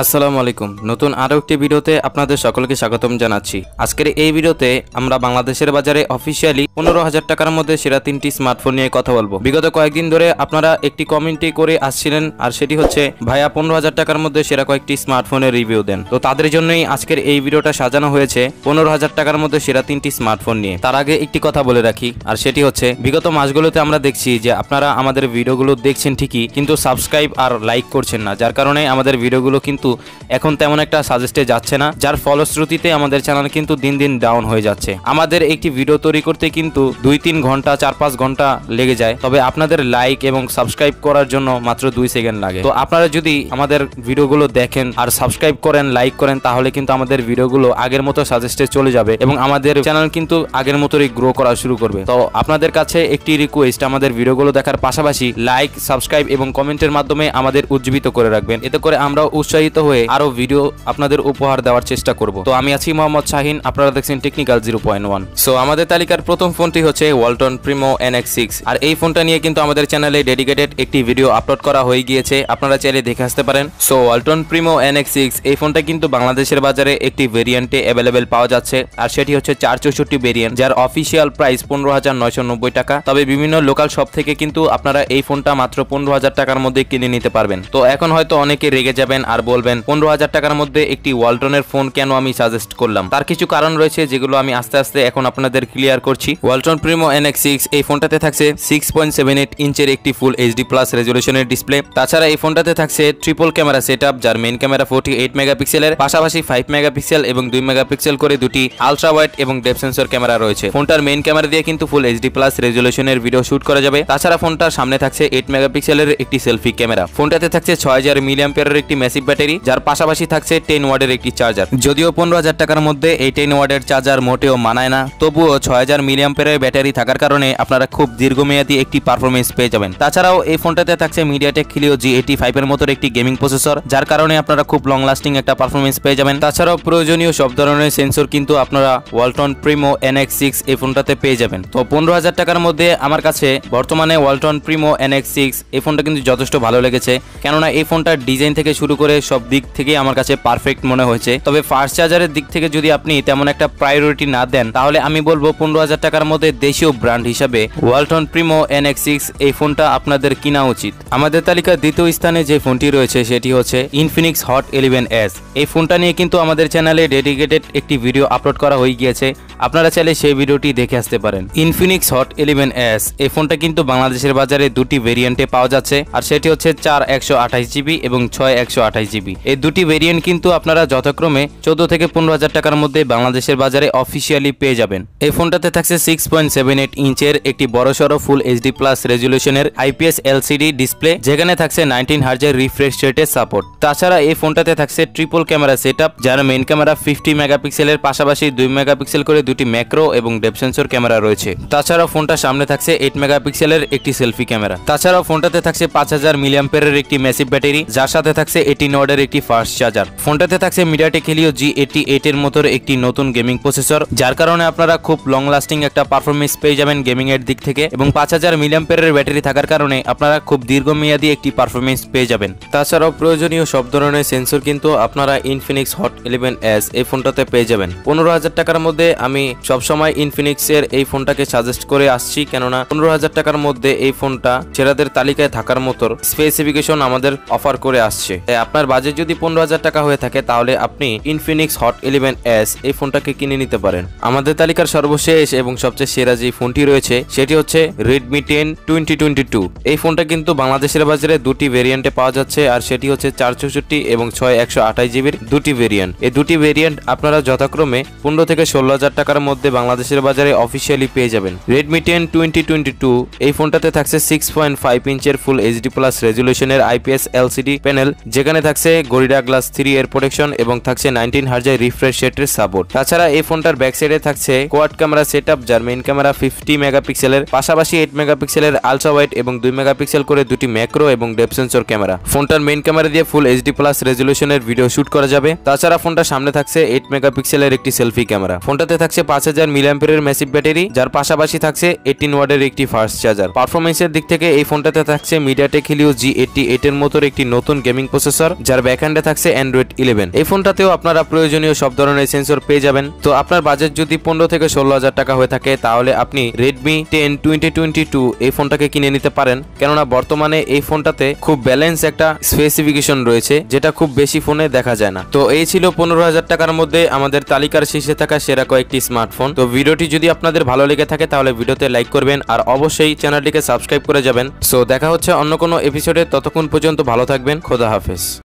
আসসালামু আলাইকুম। নতুন আরও একটি ভিডিওতে আপনাদের সকলকে স্বাগতম জানাচ্ছি। আজকের এই ভিডিওতে আমরা বাংলাদেশের বাজারে অফিসিয়ালি 15,000 টাকার মধ্যে সেরা 3টি স্মার্টফোন নিয়ে কথা বলবো। বিগত কয়েকদিন ধরে আপনারা একটি কমেন্টে করে আসছিলেন, আর সেটি হচ্ছে ভাইয়া 15,000 টাকার মধ্যে সেরা কয়েকটি স্মার্টফোনের রিভিউ দেন। তো তাদের জন্যই আজকের এই ভিডিওটা সাজানো হয়েছে 15,000 টাকার মধ্যে সেরা 3টি স্মার্টফোন নিয়ে। তার আগে একটি কথা বলে রাখি, আর সেটি হচ্ছে বিগত মাসগুলোতে আমরা দেখছি যে আপনারা আমাদের ভিডিওগুলো দেখছেন ঠিকই, কিন্তু সাবস্ক্রাইব আর লাইক করছেন না, যার কারণে আমাদের ভিডিওগুলো কিন্তু এখন তেমন একটা সাজেস্টে যাচ্ছে না, যার ফলশ্রুতিতে আমাদের চ্যানেল কিন্তু দিন দিন ডাউন হয়ে যাচ্ছে। আমাদের একটি ভিডিও তৈরি করতে কিন্তু 2-3 ঘন্টা 4-5 ঘন্টা লেগে যায়, তবে আপনাদের লাইক এবং সাবস্ক্রাইব করার জন্য মাত্র 2 সেকেন্ড লাগে। তো আপনারা যদি আমাদের ভিডিওগুলো দেখেন আর সাবস্ক্রাইব করেন, লাইক করেন, তাহলে কিন্তু আমাদের ভিডিওগুলো আগের মতো সাজেস্টে চলে যাবে এবং আমাদের চ্যানেল কিন্তু আগের মতোই গ্রো করা শুরু করবে। তো আপনাদের কাছে একটি রিকোয়েস্ট, আমাদের ভিডিওগুলো দেখার পাশাপাশি লাইক, সাবস্ক্রাইব এবং কমেন্টের মাধ্যমে আমাদের উজ্জীবিত করে রাখবেন। এতে করে আমরা উৎসাহিত হয়ে আরো ভিডিও আপনাদের উপহার দেওয়ার চেষ্টা করব। তো আমি আছি মোহাম্মদ শাহিন, আপনারা দেখছেন টেকনিক্যাল 0.1। সো আমাদের তালিকার প্রথম ফোনটি হচ্ছে ওয়ালটন প্রিমো NX6, আর এই ফোনটা নিয়ে কিন্তু আমাদের চ্যানেলে ডেডিকেটেড একটি ভিডিও আপলোড করা হয়ে গিয়েছে, আপনারা চাইলে দেখে আসতে পারেন। সো ওয়ালটন প্রিমো NX6 এই ফোনটা কিন্তু বাংলাদেশের বাজারে একটি ভেরিয়েন্টে অ্যাভেলেবেল পাওয়া যাচ্ছে, আর সেটি হচ্ছে 464 ভেরিয়েন্ট, যার অফিসিয়াল প্রাইস 15,990 টাকা। তবে বিভিন্ন লোকাল শপ থেকে কিন্তু আপনারা এই ফোনটা মাত্র 15,000 টাকার মধ্যে কিনে নিতে পারবেন। তো এখন হয়তো অনেকে রেগে যাবেন আর বলবেন 15,000 টাকার মধ্যে একটি ওয়ালটনের ফোন কেন আমি সাজেস্ট করলাম। তার কিছু কারণ রয়েছে, যেগুলো আমি আস্তে আস্তে এখন আপনাদের ক্লিয়ার করছি। ওয়ালটন প্রিমো NX6 এই ফোনটাতে থাকছে 6.78 ইঞ্চের একটি ফুল HD+ রেজুলেশনের ডিসপ্লে। তাছাড়া এই ফোনটাতে থাকছে ট্রিপল ক্যামেরা সেটআপ, যার মেইন ক্যামেরা 48 মেগাপিক্সেলের, পাশাপাশি 5 মেগাপিক্সেল এবং 2 মেগাপিক্সেল করে দুটি আলট্রা ওয়াইড এবং ডেপথ সেন্সর ক্যামেরা রয়েছে। ফোনটার মেইন ক্যামেরা দিয়ে কিন্তু ফুল HD+ রেজুলেশনের ভিডিও শুট করা যাবে। তাছাড়া ফোনটার সামনে থাকছে 8 মেগাপিক্সেলের একটি সেলফি ক্যামেরা। ফোনটাতে থাকছে 6000 মিলিঅ্যাম্পিয়ারের একটি ম্যাসিভ ব্যাটারি, যার পাশাপাশি থাকছে 10 ওয়াটের একটি চার্জার। যদিও 15,000 টাকার মধ্যে এই 10 ওয়াটের চার্জার মোটেও মানায় না, তবুও 6000 মিলিঅ্যাম্পিয়ারের ব্যাটারি থাকার কারণে আপনারা খুব দীর্ঘমেয়াদী একটি পারফরমেন্স পেয়ে যাবেন। তাছাড়াও এই ফোনটাতে থাকছে MediaTek Helio G85 এর মতো একটি গেমিং প্রসেসর, যার কারণে আপনারা খুব লং লাস্টিং একটা পারফরমেন্স পেয়ে যাবেন। তাছাড়াও প্রয়োজনীয় সব ধরনের সেন্সর কিন্তু আপনারা ওয়ালটন প্রিমো NX6 এই ফোনটাতে পেয়ে যাবেন। তো 15,000 টাকার মধ্যে আমার কাছে বর্তমানে ওয়ালটন প্রিমো NX6 এই ফোনটা কিন্তু যথেষ্ট ভালো লেগেছে, কেননা এই ফোনটার ডিজাইন থেকে শুরু করে সব দিক থেকে আমার কাছে পারফেক্ট মনে হয়েছে। তবে ফাস্ট চার্জারের দিক থেকে যদি আপনি তেমন একটা প্রায়োরিটি না দেন, তাহলে আমি বলবো 15,000 টাকার মধ্যে দেশীয় ব্র্যান্ড হিসাবে ওয়ালটন প্রিমো NX6 এই ফোনটা আপনাদের কিনা উচিত। আমাদের তালিকার দ্বিতীয় স্থানে যে ফোনটি রয়েছে সেটি হচ্ছে ইনফিনিক্স হট 11S। এই ফোনটা নিয়ে কিন্তু আমাদের চ্যানেলে ডেডিকেটেড একটি ভিডিও আপলোড করা হয়ে গিয়েছে, আপনারা চাইলে সেই ভিডিওটি দেখে আসতে পারেন। ইনফিনিক্স হট 11S এই ফোনটা কিন্তু বাংলাদেশের বাজারে দুটি ভেরিয়েন্টে পাওয়া যাচ্ছে, আর সেটি হচ্ছে 4/128GB এবং 6/128GB। এই দুটি ভেরিয়েন্ট কিন্তু আপনারা যথাক্রমে 14 থেকে 15,000 টাকার মধ্যে বাংলাদেশের বাজারে অফিসিয়ালি পেয়ে যাবেন। এই ফোনটাতে থাকছে 6.78 ইঞ্চের একটি বড়সড় ফুল HD+ রেজুলেশনের IPS LCD ডিসপ্লে, যেখানে থাকছে 19 হার্জের রিফ্রেশ রেটের সাপোর্ট। তাছাড়া এই ফোনটাতে থাকছে ট্রিপল ক্যামেরা সেটআপ, যার মেইন ক্যামেরা 50 মেগাপিক্সেলের, পাশাপাশি 2 মেগাপিক্সেল করে দুটি ম্যাক্রো এবং ডেপথ সেন্সর ক্যামেরা রয়েছে। তাছাড়াও ফোনটার সামনে থাকছে 8 মেগাপিক্সেলের একটি সেলফি ক্যামেরা। তাছাড়াও ফোনটাতে থাকছে 5000 মিলিঅ্যাম্পিয়ারের একটি ম্যাসিভ ব্যাটারি, যার সাথে থাকছে 18 ওয়াটের একটি ফাস্ট চার্জার। ফোনটাতে থাকছে MediaTek Helio G88 এর মতো একটি নতুন গেমিং প্রসেসর, যার কারণে আপনারা খুব লং লাস্টিং একটা পারফরমেন্স পেয়ে যাবেন গেমিং এর দিক থেকে, এবং 5000 মিলিঅ্যাম্পিয়ারের ব্যাটারি থাকার কারণে আপনারা খুব দীর্ঘমেয়াদী একটি পারফরমেন্স পেয়ে যাবেন। তাছাড়াও প্রয়োজনীয় সব ধরনের সেন্সর কিন্তু আপনারা ইনফিনিক্স হট 11S এই ফোনটাতে পেয়ে যাবেন। 15,000 টাকার মধ্যে আমি সবসময় ইনফিনিক্স এর এই ফোনটাকে সাজেস্ট করে আসছি, কেননা 15,000 টাকার মধ্যে এই ফোনটা সেরাদের তালিকায় থাকার মতো স্পেসিফিকেশন আমাদের অফার করে আসছে। আপনার বাজেট যদি 15,000 টাকা হয়ে থাকে, তাহলে আপনি ইনফিনিক্স হট 11S এই ফোনটাকে কিনে নিতে পারেন। আমাদের তালিকার সর্বশেষ এবং সবচেয়ে সেরা যে ফোনটি রয়েছে সেটি হচ্ছে Redmi 10 2022। এই ফোনটা কিন্তু বাংলাদেশের বাজারে দুটি ভেরিয়েন্টে পাওয়া যাচ্ছে, আর সেটি হচ্ছে 464 এবং 6/128GBর দুটি ভেরিয়েন্ট। এই দুটি ভেরিয়েন্ট আপনারা যথাক্রমে 15 থেকে 16,000 টাকার মধ্যে বাংলাদেশের বাজারে অফিসিয়ালি পেয়ে যাবেন। Redmi 10 2022 এই ফোনটাতে থাকছে 6.5 ইঞ্চের ফুল HD+ রেজুলেশনের IPS LCD প্যানেল, যেখানে থাকছে Gorilla Glass 3 এর প্রোটেকশন এবং থাকছে 19 হার্জের রিফ্রেশ রেটের সাপোর্ট। তাছাড়া এই ফোনটার ব্যাক সাইডে থাকছে কোয়াড ক্যামেরা সেটআপ, যার মেইন ক্যামেরা 50 মেগাপিক্সেলের, পাশাপাশি 8 মেগাপিক্সেলের আলট্রা ওয়াইড এবং 2 মেগাপিক্সেল করে দুটি ম্যাক্রো এবং ডেপথ সেন্সর ক্যামেরা। ফোনটার মেইন ক্যামেরা দিয়ে ফুল HD+ রেজুলেশনের ভিডিও শুট করা যাবে। তাছাড়া ফোনটার সামনে থাকছে 8 মেগাপিক্সেলের একটি সেলফি ক্যামেরা। ফোনটাতে থাকছে 5000 মিলিঅ্যাম্পিয়ারের ম্যাসিভ ব্যাটারি, যার পাশাপাশি থাকছে 18 ওয়াটের একটি ফাস্ট চার্জার। পারফরমেন্সের দিক থেকে এই ফোনটাতে থাকছে MediaTek Helio G88 এর মতো একটি নতুন গেমিং প্রসেসর, যার ব্যাকহ্যান্ডে থাকছে অ্যান্ড্রয়েড 11। এই ফোনটাতেও আপনারা প্রয়োজনীয় সব ধরনের সেন্সর পেয়ে যাবেন। তো আপনার বাজেট যদি 15 থেকে 16,000 টাকা হয়ে থাকে তাহলে আপনি Redmi 10 2022 এই ফোনটাকে কিনে নিতে পারেন, কেননা বর্তমানে এই ফোনটাতে খুব ব্যালেন্স একটা স্পেসিফিকেশন রয়েছে যেটা খুব বেশি ফোনে দেখা যায় না। তো এই ছিল 15,000 টাকার মধ্যে আমাদের তালিকার শীর্ষে থাকা সেরা কয়েকটি স্মার্টফোন। তো ভিডিওটি যদি আপনাদের ভালো লেগে থাকে তাহলে ভিডিওতে লাইক করবেন আর অবশ্যই চ্যানেলটিকে সাবস্ক্রাইব করে যাবেন। সো দেখা হচ্ছে অন্য কোনো এপিসোডে, ততক্ষণ পর্যন্ত ভালো থাকবেন। খোদা হাফেজ।